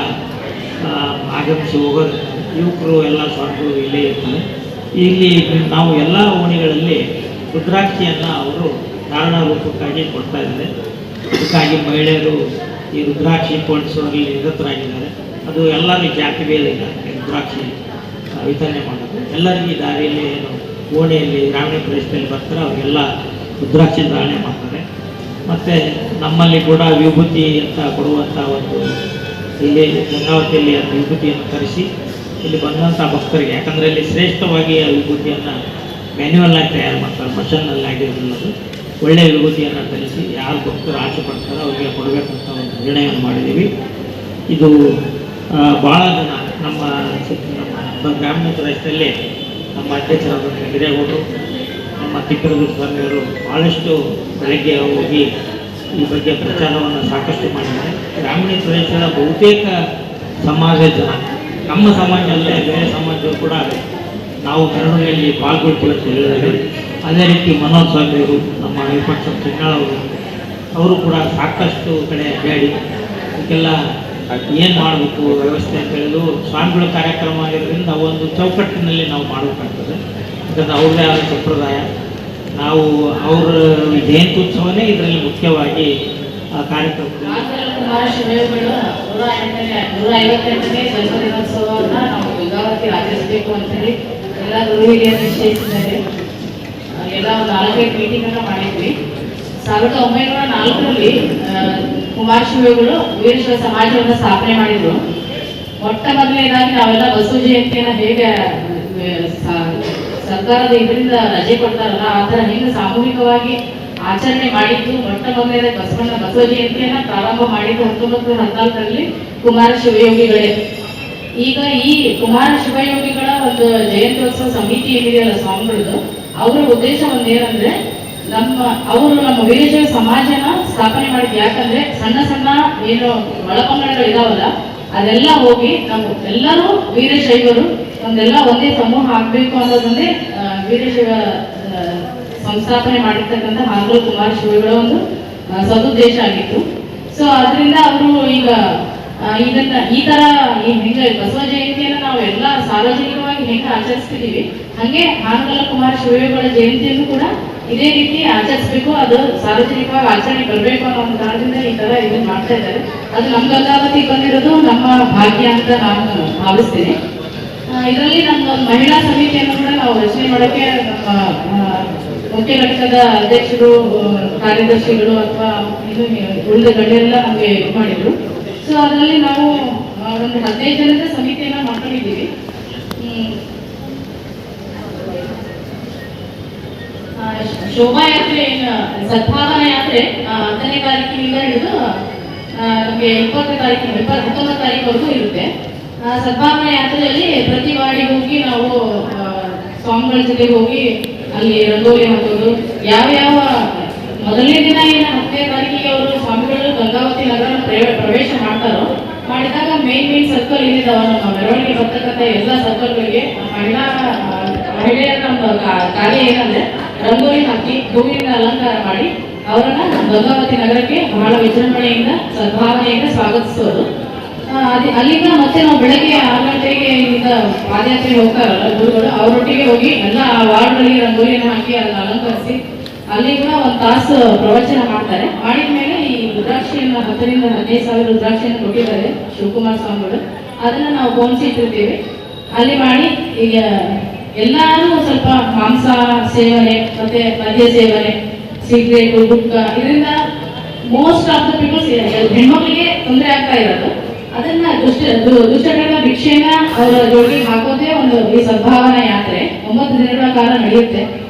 ಆಗಮಿಸಿ ಹೋಗೋದು. ಯುವಕರು ಎಲ್ಲ ಸ್ವಾಮಿಗಳು ಇಲ್ಲೇ ಇರ್ತಾರೆ. ಇಲ್ಲಿ ನಾವು ಎಲ್ಲ ಓಣಿಗಳಲ್ಲಿ ರುದ್ರಾಕ್ಷಿಯನ್ನು ಅವರು ಧಾರಣ ರೂಪಕ್ಕಾಗಿ ಕೊಡ್ತಾ ಇದ್ದಾರೆ. ಅದಕ್ಕಾಗಿ ಮಹಿಳೆಯರು ಈ ರುದ್ರಾಕ್ಷಿ ಪೋಣಿಸುವಲ್ಲಿ ನಿರತರಾಗಿದ್ದಾರೆ. ಅದು ಎಲ್ಲರಿಗೂ ಜಾತಿ ಭೇದ ಇಲ್ಲ, ರುದ್ರಾಕ್ಷಿ ವಿತರಣೆ ಮಾಡೋದು ಎಲ್ಲರಿಗೂ ದಾರಿಯಲ್ಲಿ ಏನು ಓಣಿಯಲ್ಲಿ ಗ್ರಾಮೀಣ ಪ್ರದೇಶದಲ್ಲಿ ಬರ್ತಾರೆ ಅವರಿಗೆಲ್ಲ ರುದ್ರಾಕ್ಷಿ ಧಾರಣೆ ಮಾಡ್ತಾರೆ. ಮತ್ತು ನಮ್ಮಲ್ಲಿ ಕೂಡ ವಿಭೂತಿ ಅಂತ ಕೊಡುವಂಥ ಒಂದು ಇಲ್ಲಿ ಗಂಗಾವತಿಯಲ್ಲಿ ಆ ವಿಭೂತಿಯನ್ನು ತರಿಸಿ ಇಲ್ಲಿ ಬಂದಂಥ ಭಕ್ತರಿಗೆ, ಯಾಕಂದರೆ ಇಲ್ಲಿ ಶ್ರೇಷ್ಠವಾಗಿ ಆ ವಿಭೂತಿಯನ್ನು ಮ್ಯಾನ್ಯುವಲ್ ಆಗಿ ತಯಾರು ಮಾಡ್ತಾರೆ, ಮಷನ್ನಲ್ಲಿ ಆಗಿರೋದು. ಒಳ್ಳೆಯ ವಿಭೂತಿಯನ್ನು ತರಿಸಿ ಯಾರು ಭಕ್ತರು ಆಸೆ ಪಡ್ತಾರೋ ಅವರಿಗೆ ಕೊಡಬೇಕಂತ ಒಂದು ನಿರ್ಣಯವನ್ನು ಮಾಡಿದ್ದೀವಿ. ಇದು ಭಾಳ ಜನ ನಮ್ಮ ಗ್ರಾಮೀಣ ಪ್ರದೇಶದಲ್ಲಿ ನಮ್ಮ ಅಧ್ಯಕ್ಷರಾದ ಹಿರೇಗೌಡರು, ನಮ್ಮ ತಿಪ್ಪರದು ಸ್ವಾಮಿಯವರು ಭಾಳಷ್ಟು ಬೆಳಗ್ಗೆ ಹೋಗಿ ಈ ಬಗ್ಗೆ ಪ್ರಚಾರವನ್ನು ಸಾಕಷ್ಟು ಮಾಡಿದ್ದಾರೆ. ಗ್ರಾಮೀಣ ಪ್ರದೇಶದ ಬಹುತೇಕ ಸಮಾಜ ಜನ, ನಮ್ಮ ಸಮಾಜದಲ್ಲೇ ಬೇರೆ ಸಮಾಜದವರು ಕೂಡ ನಾವು ಮೆರವಣಿಗೆಯಲ್ಲಿ ಪಾಲ್ಗೊಳ್ತೀವಿ ಅಂತ ಹೇಳಿದ್ದಾರೆ. ಅದೇ ರೀತಿ ಮನೋಜ್ ಸ್ವಾಮಿಯವರು, ನಮ್ಮ ವಿಪಕ್ಷ ಅವರು ಕೂಡ ಸಾಕಷ್ಟು ಕಡೆ ಅಡ್ಡಾಡಿ ಇದಕ್ಕೆಲ್ಲ ಏನು ಮಾಡಬೇಕು ವ್ಯವಸ್ಥೆ ಅಂತ ಹೇಳಲು ಸ್ವಾಮಿಗಳ ಕಾರ್ಯಕ್ರಮ ಆಗಿರೋದ್ರಿಂದ ಒಂದು ಚೌಕಟ್ಟಿನಲ್ಲಿ ನಾವು ಮಾಡಬೇಕಾಗ್ತದೆ. ಯಾಕಂದರೆ ಅವ್ರದ್ದೇ ಆದ ಸಂಪ್ರದಾಯ. ನಾವು ಅವರ ಜಯಂತಿ ಉತ್ಸವನೇ ಇದರಲ್ಲಿ ಮುಖ್ಯವಾಗಿ ಕಾರ್ಯಕ್ರಮ. ಕುಮಾರಸ್ವಾಮಿಗಳು 158ನೇ ಜನ್ಮ ದಿನೋತ್ಸವವನ್ನು ನಾವು ಗಂಗಾವತಿ ಆಚರಿಸಬೇಕು ಅಂತೇಳಿ ಎಲ್ಲ ಗುರು ಹಿರಿಯರು ನಿಶ್ಚಯಿಸಿದ್ದಾರೆ. ಎಲ್ಲ ಒಂದು 4 ಮೀಟಿಂಗನ್ನು ಮಾಡಿದ್ವಿ. 1904ರಲ್ಲಿ ಕುಮಾರಸ್ವಾಮಿಗಳು ವೀರಶೈವ ಸಮಾಜವನ್ನು ಸ್ಥಾಪನೆ ಮಾಡಿದ್ರು. ಮೊಟ್ಟ ಮೊದಲನೇದಾಗಿ ನಾವೆಲ್ಲ ಬಸವ ಜಯಂತಿಯನ್ನು ಹೇಗೆ ಸರ್ಕಾರದ ಇದರಿಂದ ರಜೆ ಕೊಡ್ತಾರಲ್ಲ ಆ ಥರ ಹಿಂಗೆ ಸಾಮೂಹಿಕವಾಗಿ ಆಚರಣೆ ಮಾಡಿದ್ದು ಮೊಟ್ಟ ಮೊದಲನೇದಾಗಿ ಬಸವ ಜಯಂತಿಯನ್ನು ಪ್ರಾರಂಭ ಮಾಡಿದ್ದು 1914ರಲ್ಲಿ ಕುಮಾರ ಶಿವಯೋಗಿಗಳೇ. ಈಗ ಈ ಕುಮಾರ ಶಿವಯೋಗಿಗಳ ಒಂದು ಜಯಂತ್ಯೋತ್ಸವ ಸಮಿತಿ ಏನಿದೆಯಲ್ಲ ಸ್ವಾಮಿಗಳದ್ದು, ಅವರ ಉದ್ದೇಶ ಒಂದೇನಂದ್ರೆ ನಮ್ಮ ವೀರಶೈವ ಸಮಾಜನ ಸ್ಥಾಪನೆ ಮಾಡಿದ್ವಿ. ಯಾಕಂದ್ರೆ ಸಣ್ಣ ಸಣ್ಣ ಏನು ಒಳಪಂಗಡಗಳು ಇದಾವಲ್ಲ ಅದೆಲ್ಲ ಹೋಗಿ ನಾವು ಎಲ್ಲರೂ ವೀರಶೈವರು ಒಂದೆಲ್ಲ ಒಂದೇ ಸಮೂಹ ಆಗ್ಬೇಕು ಅನ್ನೋದೊಂದೇ ವೀರಶೈವ ಸಂಸ್ಥಾಪನೆ ಮಾಡಿರ್ತಕ್ಕಂಥ ಹಾನಗಲ್ ಕುಮಾರ ಶಿವಗಳ ಒಂದು ಸದುದ್ದೇಶ ಆಗಿತ್ತು. ಸೊ ಅದರಿಂದ ಅವರು ಈಗ ಇದನ್ನ ಈ ತರ ಹೆಂಗೆ ಬಸವ ಜಯಂತಿಯನ್ನು ನಾವು ಎಲ್ಲ ಸಾರ್ವಜನಿಕವಾಗಿ ಹೆಂಗೆ ಆಚರಿಸ್ತಿದ್ದೀವಿ ಹಂಗೆ ಹಾನಗಲ್ ಕುಮಾರ ಶಿವಗಳ ಜಯಂತಿಯನ್ನು ಕೂಡ ಇದೇ ರೀತಿ ಆಚರಿಸ್ಬೇಕು, ಅದು ಸಾರ್ವಜನಿಕವಾಗಿ ಆಚರಣೆ ಬರಬೇಕು ಅನ್ನೋ ಒಂದು ಕಾರಣದಿಂದ ಈ ತರ ಇದನ್ನ ಮಾಡ್ತಾ ಇದ್ದಾರೆ. ಅದು ನಮ್ಮ ಗಂಗಾವತಿಗೆ ಬಂದಿರೋದು ನಮ್ಮ ಭಾಗ್ಯ ಅಂತ ನಾನು ಭಾವಿಸ್ತೇನೆ. ಇದರಲ್ಲಿ ನಮ್ಮದೊಂದು ಮಹಿಳಾ ಸಮಿತಿಯನ್ನು ಕೂಡ ನಾವು ರಚನೆ ಮಾಡೋಕ್ಕೆ ನಮ್ಮ ಮುಖ್ಯ ಘಟಕದ ಅಧ್ಯಕ್ಷರು, ಕಾರ್ಯದರ್ಶಿಗಳು ಅಥವಾ ಇದು ಉಳಿದ ಗಣ್ಯರೆಲ್ಲ ನಮಗೆ ಇದು ಮಾಡಿದ್ರು. ಸೊ ಅದರಲ್ಲಿ ನಾವು ಒಂದು 15 ಜನದ ಸಮಿತಿಯನ್ನ ಮಾಡ್ಕೊಂಡಿದ್ದೀವಿ. ಶೋಭಾಯಾತ್ರೆ ಸದ್ಭಾವನಾ ಯಾತ್ರೆ 10ನೇ ತಾರೀಕಿನಿಂದ ಹಿಡಿದು ನಮಗೆ 20ನೇ ತಾರೀಕಿನ 19ನೇ ತಾರೀಕುವರೆಗೂ ಇರುತ್ತೆ. ಸದ್ಭಾವನಾ ಯಾತ್ರೆಯಲ್ಲಿ ಪ್ರತಿ ವಾರ್ಡಿಗೆ ಹೋಗಿ ನಾವು ಸ್ವಾಮಿಗಳ ಜೊತೆಗೆ ಹೋಗಿ ಅಲ್ಲಿ ರಂಗೋಲಿ ಹಾಕೋದು, ಯಾವ ಮೊದಲನೇ ದಿನ ಏನು 10ನೇ ತಾರೀಕಿಗೆ ಅವರು ಸ್ವಾಮಿಗಳು ಗಂಗಾವತಿ ನಗರ ಪ್ರವೇಶ ಮಾಡ್ತಾರೋ ಮಾಡಿದಾಗ ಮೇನ್ ಸರ್ಕಲ್ ಏನಿದಾವ ನಮ್ಮ ಮೆರವಣಿಗೆ ಬರ್ತಕ್ಕಂಥ ಎಲ್ಲ ಸರ್ಕಲ್ಗಳಿಗೆ ಮಹಿಳೆಯರ ನಮ್ಮ ಕಾರ್ಯ ಏನಂದ್ರೆ ರಂಗೋಲಿ ಹಾಕಿ ಹೂವಿನ ಅಲಂಕಾರ ಮಾಡಿ ಅವರನ್ನ ಗಂಗಾವತಿ ನಗರಕ್ಕೆ ಬಹಳ ವಿಜೃಂಭಣೆಯಿಂದ ಸದ್ಭಾವನೆಯಿಂದ ಸ್ವಾಗತಿಸೋದು. ಅಲ್ಲಿಂದ ಮತ್ತೆ ನಾವು ಬೆಳಗ್ಗೆ 6 ಗಂಟೆಗೆ ಇಲ್ಲಿಂದ ಪಾದಯಾತ್ರೆ ಹೋಗ್ತಾರಲ್ಲ ಗುರುಗಳು, ಅವರೊಟ್ಟಿಗೆ ಹೋಗಿ ಎಲ್ಲ ವಾರ್ಡ್ಗಳಿಗೆ ರಂಗೋಲಿಯನ್ನು ಹಾಕಿ ಅದನ್ನ ಅಲಂಕರಿಸಿ ಅಲ್ಲಿ ಕೂಡ 1 ತಾಸು ಪ್ರವಚನ ಮಾಡ್ತಾರೆ. ಮಾಡಿದ ಮೇಲೆ ಈ ರುದ್ರಾಕ್ಷಿಯನ್ನು 10 ರಿಂದ 15 ಸಾವಿರ ರುದ್ರಾಕ್ಷಿಯನ್ನು ಕೊಟ್ಟಿದ್ದಾರೆ ಶಿವಕುಮಾರ ಸ್ವಾಮಿಗಳು. ಅದನ್ನ ನಾವು ಪೋಣಿಸಿ ಇಟ್ಟಿರ್ತೀವಿ ಅಲ್ಲಿ ಮಾಡಿ. ಈಗ ಎಲ್ಲರೂ ಸ್ವಲ್ಪ ಮಾಂಸ ಸೇವನೆ ಮತ್ತೆ ಮದ್ಯ ಸೇವನೆ, ಸಿಗರೇಟು, ಗುಟ್ಕಾ, ಇದರಿಂದ ಮೋಸ್ಟ್ ಆಫ್ ದ ಪೀಪಲ್ಸ್ ಹೆಣ್ಮಕ್ಳಿಗೆ ತೊಂದರೆ ಆಗ್ತಾ ಇರೋದು. ಅದನ್ನ ದುಷ್ಟಗಳ ಭಿಕ್ಷೆಯನ್ನ ಅವರ ಜೋಡಿಗೆ ಹಾಕೋದೇ ಒಂದು ಈ ಸದ್ಭಾವನಾ ಯಾತ್ರೆ 9 ದಿನಗಳ ಕಾಲ ನಡೆಯುತ್ತೆ.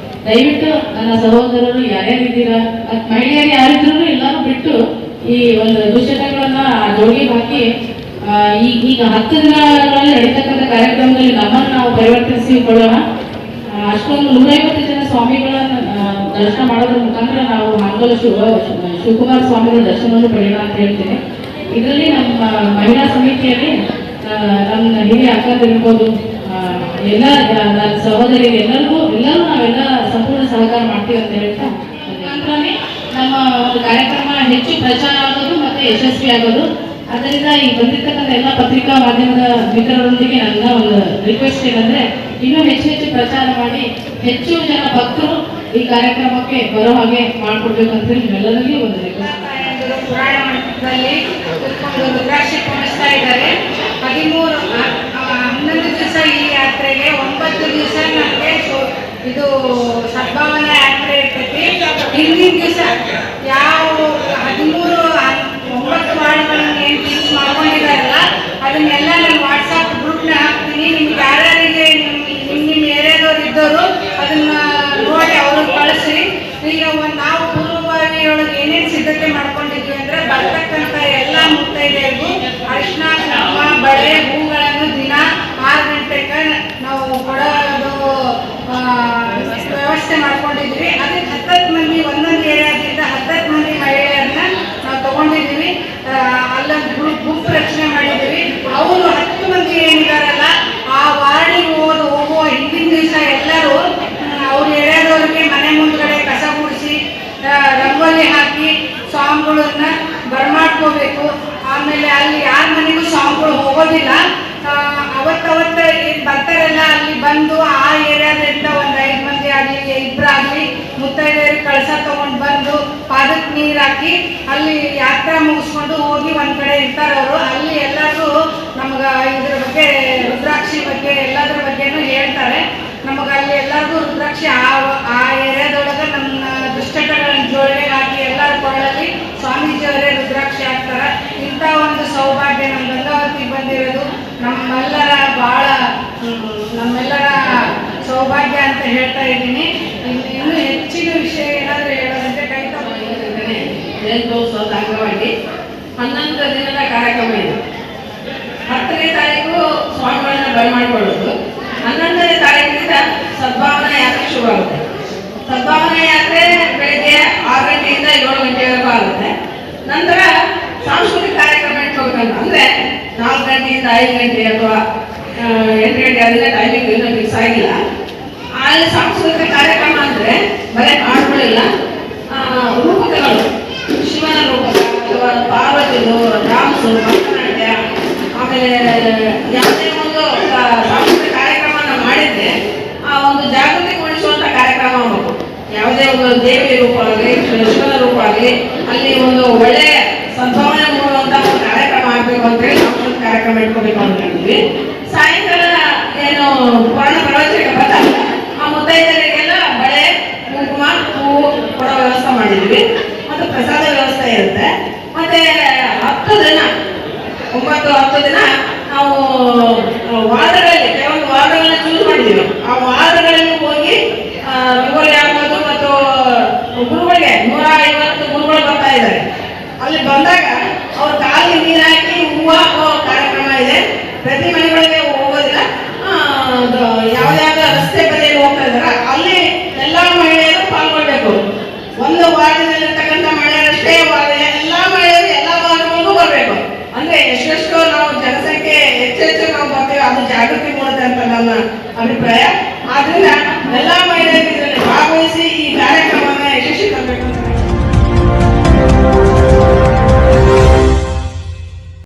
ದಯವಿಟ್ಟು ನನ್ನ ಸಹೋದರರು ಯಾರ್ಯಾರಿದ್ದೀರಾ, ಮಹಿಳೆಯರು ಯಾರಿದ್ರು ಎಲ್ಲರೂ ಬಿಟ್ಟು ಈ ಒಂದು ದುಶ್ಚಟಗಳನ್ನ ಜೋಡಿಗೆ ಹಾಕಿ ಈಗ 10 ದಿನಗಳಲ್ಲಿ ನಡೀತಕ್ಕಂಥ ಕಾರ್ಯಕ್ರಮದಲ್ಲಿ ನಮ್ಮನ್ನು ನಾವು ಪರಿವರ್ತಿಸಿಕೊಳ್ಳೋಣ. ಅಷ್ಟೊಂದು 150 ಜನ ಸ್ವಾಮಿಗಳನ್ನ ದರ್ಶನ ಮಾಡೋದ್ರ ಮುಖಾಂತರ ನಾವು ಹಾನಗಲ್ ಶಿವಕುಮಾರ ಸ್ವಾಮಿಗಳ ದರ್ಶನವನ್ನು ಪಡೆಯೋಣ ಅಂತ ಹೇಳ್ತೀನಿ. ಇದರಲ್ಲಿ ನಮ್ಮ ಮಹಿಳಾ ಸಮಿತಿಯಲ್ಲಿ ನಮ್ಮ ಹಿರಿಯ ಅಕ್ಕದಿರ್ಬೋದು, ಎಲ್ಲ ನನ್ನ ಸಹೋದರಿಗೆ ಎಲ್ಲರೂ ನಾವೆಲ್ಲ ಸಂಪೂರ್ಣ ಸಹಕಾರ ಮಾಡ್ತೀವಿ ಅಂತ ಹೇಳ್ತಾ ನಂತರನೇ ನಮ್ಮ ಒಂದು ಕಾರ್ಯಕ್ರಮ ಹೆಚ್ಚು ಪ್ರಚಾರ ಆಗೋದು ಮತ್ತೆ ಯಶಸ್ವಿ ಆಗೋದು. ಅದರಿಂದ ಈ ಬಂದಿರ್ತಕ್ಕಂಥ ಎಲ್ಲ ಪತ್ರಿಕಾ ಮಾಧ್ಯಮದ ಮಿತ್ರರೊಂದಿಗೆ ನನ್ನ ಒಂದು ರಿಕ್ವೆಸ್ಟ್ ಏನಂದ್ರೆ ಇನ್ನೂ ಹೆಚ್ಚು ಪ್ರಚಾರ ಮಾಡಿ ಹೆಚ್ಚು ಜನ ಭಕ್ತರು ಈ ಕಾರ್ಯಕ್ರಮಕ್ಕೆ ಬರೋ ಹಾಗೆ ಮಾಡ್ಕೊಡ್ಬೇಕಂತ ಹೇಳಿ ನಿಮ್ಮೆಲ್ಲರಿಗೂ ಒಂದು ರಿಕ್ವೆಸ್ಟ್. ಪುರಾಣ ಮಂಟಪದಲ್ಲಿ ಕುತ್ಕೊಂಡು ರುದ್ರಾಕ್ಷಿ ಪೂಜಿಸ್ತಾ ಇದ್ದಾರೆ. 11 ದಿವಸ ಈ ಯಾತ್ರೆಗೆ, 9 ದಿವಸ ನಮಗೆ ಇದು ಸದ್ಭಾವನಾ ಯಾತ್ರೆ ಇರ್ತೈತಿ. ಹಿಂದಿನ ದಿವಸ ಯಾವ 9 ವಾರ್ಡ್ಗಳನ್ನು ಏನು ಫಿಕ್ಸ್ ಮಾಡ್ಕೊಂಡಿದಾರಲ್ಲ ಅದನ್ನೆಲ್ಲ ನಾನು ವಾಟ್ಸಪ್ ಗ್ರೂಪ್ನ ಹಾಕ್ತೀನಿ. ನಿಮ್ಗೆ ಯಾರ್ಯಾರಿಗೆ ನಿಮ್ಮ ಏರಿಯಾದವ್ರು ಇದ್ದವರು ಅದನ್ನ ನೋಡಿ ಅವ್ರಿಗೆ ಕಳಿಸಿ. ಈಗ ನಾವು ಪೂರ್ವಭಾವಿಯೊಳಗೆ ಏನೇನು ಸಿದ್ಧತೆ ಮಾಡ್ಕೊಂಡಿದ್ವಿ ಅಂದ್ರೆ ಬರ್ತಕ್ಕಂಥ ಎಲ್ಲ ಮುತ್ತೈದೆಯರಿಗೂ ಅರಿಶಿನ, ಕುಂಕುಮ, ಬಳೆ, ಹೂಗಳನ್ನು ದಿನ 6 ಗಂಟೆಗೆ ನಾವು ಕೊಡೋದು ವ್ಯವಸ್ಥೆ ಮಾಡ್ಕೊಂಡಿದ್ವಿ. ಅದಕ್ಕೆ 10 ಮಂದಿ ಒಂದೊಂದು ಏರಿಯಾದಿಂದ 10 ಮಂದಿ ಮಹಿಳೆಯರನ್ನ ನಾವು ತಗೊಂಡಿದ್ದೀವಿ. ಅಲ್ಲೊಂದು ಗುಂಪು ರಚನೆ ಮಾಡಿದ್ದೀವಿ. ಅವರು 10 ಮಂದಿ ಏನಿದಾರಲ್ಲ ಆ ವಾರ್ಡಿಗೆ ಹೋಗುವ ಹಿಂದಿನ ದಿವಸ ಎಲ್ಲರೂ ಅವ್ರ ಏರಿಯಾದವ್ರಿಗೆ ಮನೆ ಮುಂದ್ಗಡೆ ಕಸ ಗುಡಿಸಿ ರಂಗೋಲಿ ಹಾಕಿ ಸ್ವಾಮಿಗಳನ್ನ ಬರಮಾಡ್ಕೋಬೇಕು. ಆಮೇಲೆ ಅಲ್ಲಿ ಯಾರ ಮನೆಗೂ ಸ್ವಾಮಿಗಳು ಹೋಗೋದಿಲ್ಲ. ಅವತ್ತವತ್ತ ಏನು ಬರ್ತಾರಲ್ಲ ಅಲ್ಲಿ ಬಂದು ಆ ಏರಿಯಾದಿಂದ ಒಂದು 5 ಮಂದಿ ಆಗಲಿ 2 ಆಗಲಿ ಮುತ್ತೈದೆಯರಿಗೆ ಕಳಸ ತಗೊಂಡು ಬಂದು ಪಾದಕ್ಕೆ ನೀರು ಹಾಕಿ ಅಲ್ಲಿ ಯಾತ್ರಾ ಮುಗಿಸ್ಕೊಂಡು ಹೋಗಿ ಒಂದು ಕಡೆ ಇರ್ತಾರೆ ಅವರು. ಅಲ್ಲಿ ಎಲ್ಲರೂ ನಮ್ಗೆ ಇದ್ರ ಬಗ್ಗೆ ರುದ್ರಾಕ್ಷಿ ಬಗ್ಗೆ ಎಲ್ಲದ್ರ ಬಗ್ಗೆನೂ ಹೇಳ್ತಾರೆ. ನಮಗೆ ಅಲ್ಲಿ ಎಲ್ಲರಿಗೂ ರುದ್ರಾಕ್ಷಿ ಆ ಏರಿಯಾದೊಳಗೆ ನಮ್ಮ ದುಶ್ಚಟಗಳನ್ನು ಜೋಳಿಗೆ ಹಾಕಿ ಎಲ್ಲರ ಕೊಳ್ಳಲ್ಲಿ ಸ್ವಾಮೀಜಿಯವರೇ ರುದ್ರಾಕ್ಷಿ ಹಾಕ್ತಾರೆ. ಇಂಥ ಒಂದು ಸೌಭಾಗ್ಯ ನಮ್ಮ ಗಂಗಾವತಿಗೆ ಬಂದಿರೋದು ನಮ್ಮೆಲ್ಲರ ಭಾಳ ನಮ್ಮೆಲ್ಲರ ಸೌಭಾಗ್ಯ ಅಂತ ಹೇಳ್ತಾ ಇದ್ದೀನಿ. ಇನ್ನೂ ಹೆಚ್ಚಿನ ವಿಷಯ ಏನಾದರೂ ಹೇಳೋದಂತೆ ಕೈ ತಗೊಂಡಿದ್ದೇನೆ. ಜಯಂತ್ಯೋತ್ಸವದ ಅಂಗವಾಗಿ 11 ದಿನದ ಕಾರ್ಯಕ್ರಮ ಇದೆ. 10ನೇ ತಾರೀಕು ಸ್ವಾಮಿಗಳನ್ನ ಬರಮಾಡಿಕೊಳ್ಳೋದು, 11ನೇ ತಾರೀಕಿನಿಂದ ಸದ್ಭಾವನಾ ಯಾತ್ರೆ ಶುರುವಾಗುತ್ತೆ. ಸದ್ಭಾವನಾ ಯಾತ್ರೆ ಬೆಳಿಗ್ಗೆ 6 ಗಂಟೆಯಿಂದ 7 ಗಂಟೆವರೆಗೂ ಆಗುತ್ತೆ. ನಂತರ ಸಾಂಸ್ಕೃತಿಕ ಕಾರ್ಯಕ್ರಮ ಇಟ್ಕೋಬೇಕಂತ ಅಂದ್ರೆ 4 ಗಂಟೆಯಿಂದ 5 ಗಂಟೆ ಅಥವಾ 8 ಗಂಟೆ ಅದನ್ನ ಟೈಮಿಂಗ್ ಇನ್ನೂ ಫಿಕ್ಸ್ ಆಗಿಲ್ಲ. ಅಲ್ಲಿ ಸಾಂಸ್ಕೃತಿಕ ಕಾರ್ಯಕ್ರಮ ಅಂದ್ರೆ ಬರೀ ಹಾಡುಗಳಿಲ್ಲ, ರೂಪಕಗಳು, ಶಿವನ ರೂಪಕ ಅಥವಾ ಪಾರ್ವತಿದು, ಡಾನ್ಸು, ಭರತನಾಟ್ಯ, ಆಮೇಲೆ ಯಾವುದೇ ಒಂದು ಸಾಂಸ್ಕೃತಿಕ ಕಾರ್ಯಕ್ರಮನ ಮಾಡಿದ್ರೆ ಆ ಒಂದು ಜಾಗೃತಿ ಮೂಡಿಸುವಂತ ಕಾರ್ಯಕ್ರಮ ಆಗಬೇಕು. ಯಾವುದೇ ಒಂದು ದೇವಿ ರೂಪ ಆಗಲಿ, ಶಿವನ ರೂಪ ಆಗಲಿ, ಅಲ್ಲಿ ಒಂದು ಒಳ್ಳೆಯ ಸದ್ಭಾವನೆ ಮೂಡುವಂತ ಒಂದು ಕಾರ್ಯಕ್ರಮ ಆಗಬೇಕು ಅಂತೇಳಿ ಸಾಂಸ್ಕೃತಿಕ ಕಾರ್ಯಕ್ರಮ ಇಟ್ಕೋಬೇಕು ಅಂತ ಹೇಳಿದ್ವಿ. ಸಾಯಂಕಾಲ ಏನು ಪುರಾಣ ಪ್ರವಚನಕ್ಕೆ ಬರ್ತಾರೆ, ಆ ಮುತ್ತೈದರಿಗೆಲ್ಲ ಬಳೆ, ಕುಂಕುಮ, ಹೂವು ಕೊಡೋ ವ್ಯವಸ್ಥೆ ಮಾಡಿದ್ವಿ. ಮತ್ತು ಪ್ರಸಾದ ವ್ಯವಸ್ಥೆ ಇರುತ್ತೆ. ಮತ್ತೆ 10 ದಿನ 9-10 ದಿನ ನಾವು ವಾರ್ಡ್ಗಳಲ್ಲಿ ಕೆಲವೊಂದು ವಾರ್ಡ್ಗಳನ್ನ ಚೂಸ್ ಮಾಡಿದ್ದೀವಿ. ಆ ವಾರ್ಡ್ಗಳಲ್ಲಿ ಹೋಗಿ ರಂಗೋಲಿ ಹಾಕೋದು ಮತ್ತು ಗುರುಗಳಿಗೆ 150 ಗುರುಗಳು ಬರ್ತಾ ಇದ್ದಾರೆ. ಅಲ್ಲಿ ಬಂದಾಗ ಅವ್ರ ಕಾಲಿಗೆ ನೀರು ಹಾಕಿ ಹೂವು